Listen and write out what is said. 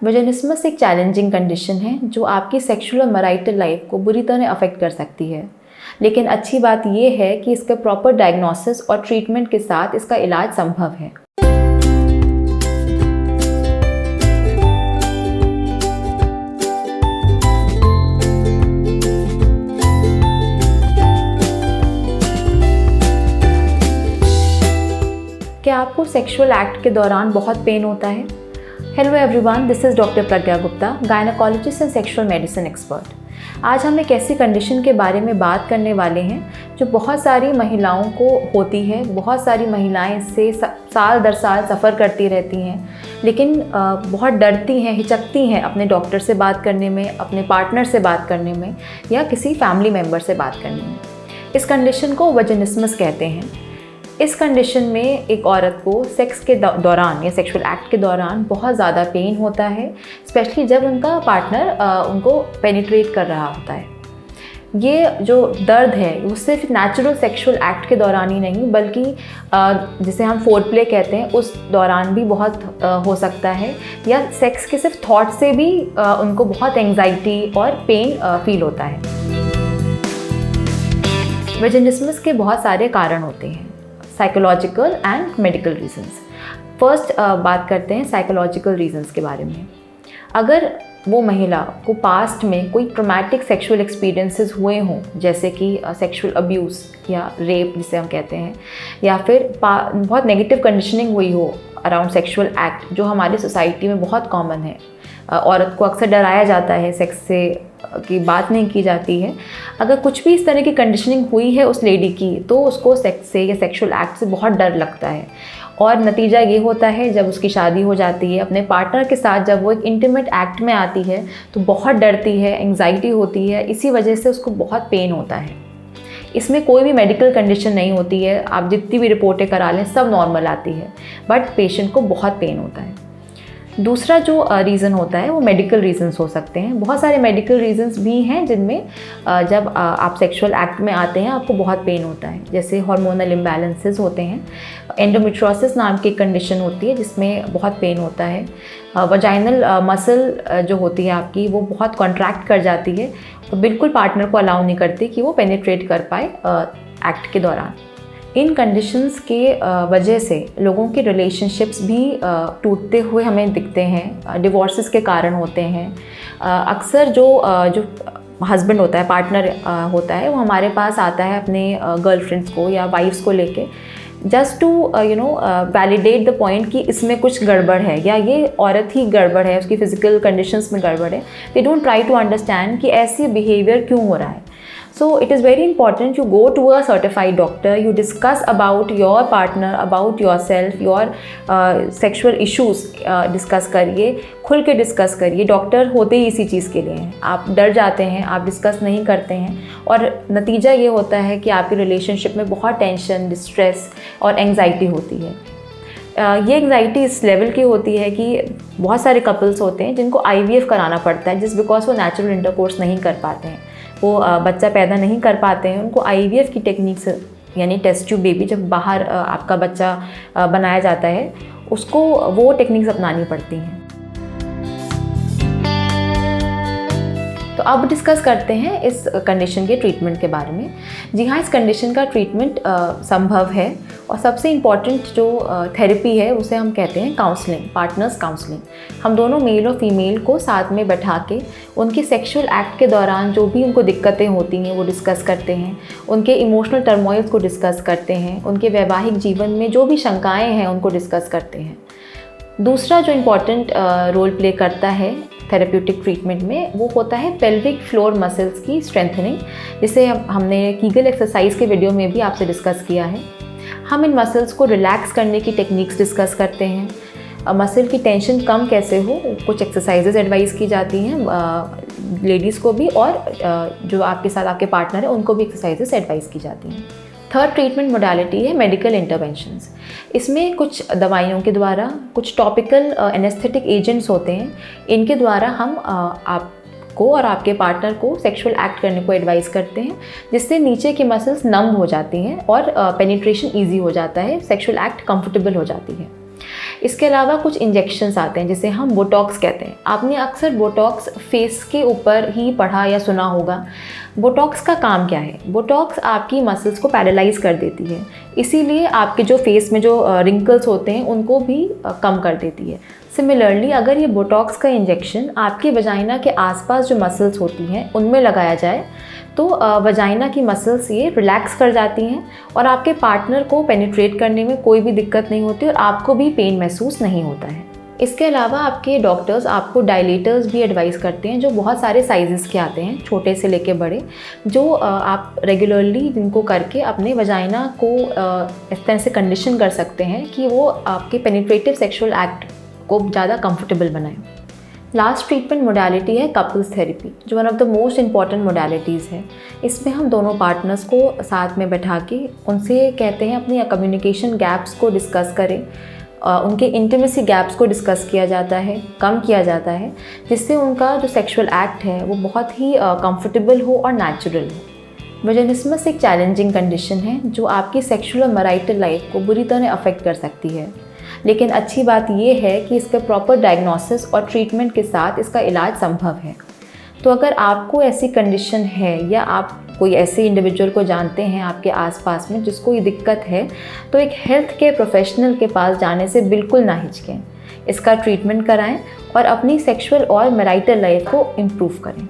वजानिस्मस एक challenging condition है जो आपकी सेक्सुअल और मैरिटल लाइफ को बुरी तरह अफेक्ट कर सकती है। लेकिन अच्छी बात यह है कि इसका प्रॉपर डायग्नोसिस और ट्रीटमेंट के साथ इसका इलाज संभव है। क्या आपको सेक्सुअल एक्ट के दौरान बहुत पेन होता है? Hello everyone, this is doctor Pragya Gupta, gynaecologist and sexual medicine expert. आज हम एक ऐसी कंडीशन के बारे में बात करने वाले हैं जो बहुत सारी महिलाओं को होती है। बहुत सारी महिलाएं इससे साल दर साल सफ़र करती रहती हैं, लेकिन बहुत डरती हैं, हिचकती हैं अपने डॉक्टर से बात करने में, अपने पार्टनर से बात करने में या किसी फैमिली मेम्बर से बात करने में। इस कंडीशन को वजानिस्मस कहते हैं। इस कंडीशन में एक औरत को सेक्स के दौरान या सेक्सुअल एक्ट के दौरान बहुत ज़्यादा पेन होता है, स्पेशली जब उनका पार्टनर उनको पेनिट्रेट कर रहा होता है। ये जो दर्द है वो सिर्फ नेचुरल सेक्सुअल एक्ट के दौरान ही नहीं, बल्कि जिसे हम फोरप्ले कहते हैं उस दौरान भी बहुत हो सकता है, या सेक्स के सिर्फ थॉट से भी उनको बहुत एंग्जाइटी और पेन फील होता है। वजानिस्मस के बहुत सारे कारण होते हैं, psychological and medical reasons. First बात करते हैं साइकोलॉजिकल रीजंस के बारे में। अगर वो महिला को पास्ट में कोई ट्रॉमेटिक सेक्सुअल एक्सपीरियंसेस हुए हों, जैसे कि सेक्सुअल अब्यूज़ या रेप जिसे हम कहते हैं, या फिर बहुत नेगेटिव कंडीशनिंग हुई हो अराउंड सेक्सुअल एक्ट, जो हमारी सोसाइटी में बहुत कॉमन है। औरत को अक्सर डराया जाता है, सेक्स से की बात नहीं की जाती है। अगर कुछ भी इस तरह की कंडीशनिंग हुई है उस लेडी की, तो उसको सेक्स से या सेक्सुअल एक्ट से बहुत डर लगता है, और नतीजा ये होता है जब उसकी शादी हो जाती है अपने पार्टनर के साथ, जब वो एक इंटीमेट एक्ट में आती है तो बहुत डरती है, एंग्जाइटी होती है। इसी वजह से उसको बहुत पेन होता है। इसमें कोई भी मेडिकल कंडीशन नहीं होती है, आप जितनी भी रिपोर्टें करा लें सब नॉर्मल आती है, बट पेशेंट को बहुत पेन होता है। दूसरा जो रीज़न होता है वो मेडिकल रीजंस हो सकते हैं। बहुत सारे मेडिकल रीजंस भी हैं जिनमें जब आप सेक्सुअल एक्ट में आते हैं आपको बहुत पेन होता है, जैसे हार्मोनल इम्बैलेंसेस होते हैं, एंडोमेट्रियोसिस नाम की कंडीशन होती है जिसमें बहुत पेन होता है, वजाइनल मसल जो होती है आपकी वो बहुत कॉन्ट्रैक्ट कर जाती है और बिल्कुल पार्टनर को अलाउ नहीं करती कि वो पेनिट्रेट कर पाए एक्ट के दौरान। इन कंडीशंस के वजह से लोगों के रिलेशनशिप्स भी टूटते हुए हमें दिखते हैं, डिवोर्सेस के कारण होते हैं। अक्सर जो हस्बैंड होता है, पार्टनर होता है, वो हमारे पास आता है अपने गर्लफ्रेंड्स को या वाइफ्स को लेके, just to validate the point कि इसमें कुछ गड़बड़ है या ये औरत ही गड़बड़ है, उसकी फिजिकल कंडीशंस में गड़बड़ है। They don't try to understand कि ऐसी बिहेवियर क्यों हो रहा है। So it is very important you go to a certified doctor, you discuss about your partner, about yourself, your sexual issues discuss करिए, खुल के डिस्कस करिए। डॉक्टर होते ही इसी चीज़ के लिए हैं। आप डर जाते हैं, आप डिस्कस नहीं करते हैं, और नतीजा ये होता है कि आपकी रिलेशनशिप में बहुत टेंशन, डिस्ट्रेस और एंग्जाइटी होती है। ये एंग्जाइटी इस लेवल की होती है कि बहुत सारे कपल्स होते हैं जिनको IVF कराना पड़ता है, जिस बिकॉज वो नेचुरल इंटरकोर्स नहीं कर पाते हैं, वो बच्चा पैदा नहीं कर पाते हैं। उनको IVF की टेक्निक से, यानी टेस्ट ट्यूब बेबी, जब बाहर आपका बच्चा बनाया जाता है, उसको वो टेक्निक्स अपनानी पड़ती हैं। तो अब डिस्कस करते हैं इस कंडीशन के ट्रीटमेंट के बारे में। जी हाँ, इस कंडीशन का ट्रीटमेंट संभव है, और सबसे इम्पॉर्टेंट जो थेरेपी है उसे हम कहते हैं काउंसलिंग, पार्टनर्स काउंसलिंग। हम दोनों मेल और फीमेल को साथ में बैठा के उनके सेक्सुअल एक्ट के दौरान जो भी उनको दिक्कतें होती हैं वो डिस्कस करते हैं, उनके इमोशनल टर्मोइल्स को डिस्कस करते हैं, उनके वैवाहिक जीवन में जो भी शंकाएँ हैं उनको डिस्कस करते हैं। दूसरा जो इम्पॉर्टेंट रोल प्ले करता है थेरेप्यूटिक ट्रीटमेंट में, वो होता है पेल्विक फ्लोर मसल्स की स्ट्रेंथनिंग, जिसे हमने कीगल एक्सरसाइज के वीडियो में भी आपसे डिस्कस किया है। हम इन मसल्स को रिलैक्स करने की टेक्निक्स डिस्कस करते हैं। मसल की टेंशन कम कैसे हो, कुछ एक्सरसाइजेज एडवाइस की जाती हैं लेडीज़ को भी, और जो आपके साथ आपके पार्टनर है उनको भी एक्सरसाइजेज एडवाइस की जाती हैं। थर्ड ट्रीटमेंट मोडालिटी है मेडिकल इंटरवेंशंस। इसमें कुछ दवाइयों के द्वारा, कुछ टॉपिकल एनेस्थेटिक एजेंट्स होते हैं, इनके द्वारा हम आपको और आपके पार्टनर को सेक्सुअल एक्ट करने को एडवाइस करते हैं, जिससे नीचे की मसल्स नम हो जाती हैं और पेनिट्रेशन ईजी हो जाता है, सेक्सुअल एक्ट कंफर्टेबल हो जाती है। इसके अलावा कुछ इंजेक्शंस आते हैं जिसे हम बोटॉक्स कहते हैं। आपने अक्सर बोटॉक्स फेस के ऊपर ही पढ़ा या सुना होगा। बोटॉक्स का काम क्या है? बोटॉक्स आपकी मसल्स को पैरालाइज कर देती है, इसीलिए आपके जो फेस में जो रिंकल्स होते हैं उनको भी कम कर देती है। सिमिलरली अगर ये बोटॉक्स का इंजेक्शन आपकी वजाइना के आसपास जो मसल्स होती हैं उनमें लगाया जाए तो वजाइना की मसल्स ये रिलैक्स कर जाती हैं और आपके पार्टनर को पेनिट्रेट करने में कोई भी दिक्कत नहीं होती और आपको भी पेन महसूस नहीं होता है। इसके अलावा आपके डॉक्टर्स आपको डायलेटर्स भी एडवाइस करते हैं जो बहुत सारे साइज़ेस के आते हैं, छोटे से लेके बड़े, जो आप रेगुलरली जिनको करके अपने वजाइना को इस तरह से कंडीशन कर सकते हैं कि वो आपके पेनिट्रेटिव सेक्सुअल एक्ट को ज़्यादा कंफर्टेबल बनाए। लास्ट ट्रीटमेंट मोडालिटी है कपल्स थेरेपी, जो one of the most important modalities है। इसमें हम दोनों पार्टनर्स को साथ में बैठा के उनसे कहते हैं अपनी कम्युनिकेशन गैप्स को डिस्कस करें, उनके इंटीमेसी गैप्स को डिस्कस किया जाता है, कम किया जाता है, जिससे उनका जो सेक्सुअल एक्ट है वो बहुत ही कंफर्टेबल हो और नेचुरल हो। वजानिस्मस एक चैलेंजिंग कंडीशन है जो आपकी सेक्सुअल और मैरिटल लाइफ को बुरी तरह अफेक्ट कर सकती है, लेकिन अच्छी बात यह है कि इसके प्रॉपर डायग्नोसिस और ट्रीटमेंट के साथ इसका इलाज संभव है। तो अगर आपको ऐसी कंडीशन है या आप कोई ऐसे इंडिविजुअल को जानते हैं आपके आसपास में जिसको ये दिक्कत है, तो एक हेल्थ केयर प्रोफेशनल के पास जाने से बिल्कुल ना हिचकें। इसका ट्रीटमेंट कराएं और अपनी सेक्सुअल और मैरिटल लाइफ को इम्प्रूव करें।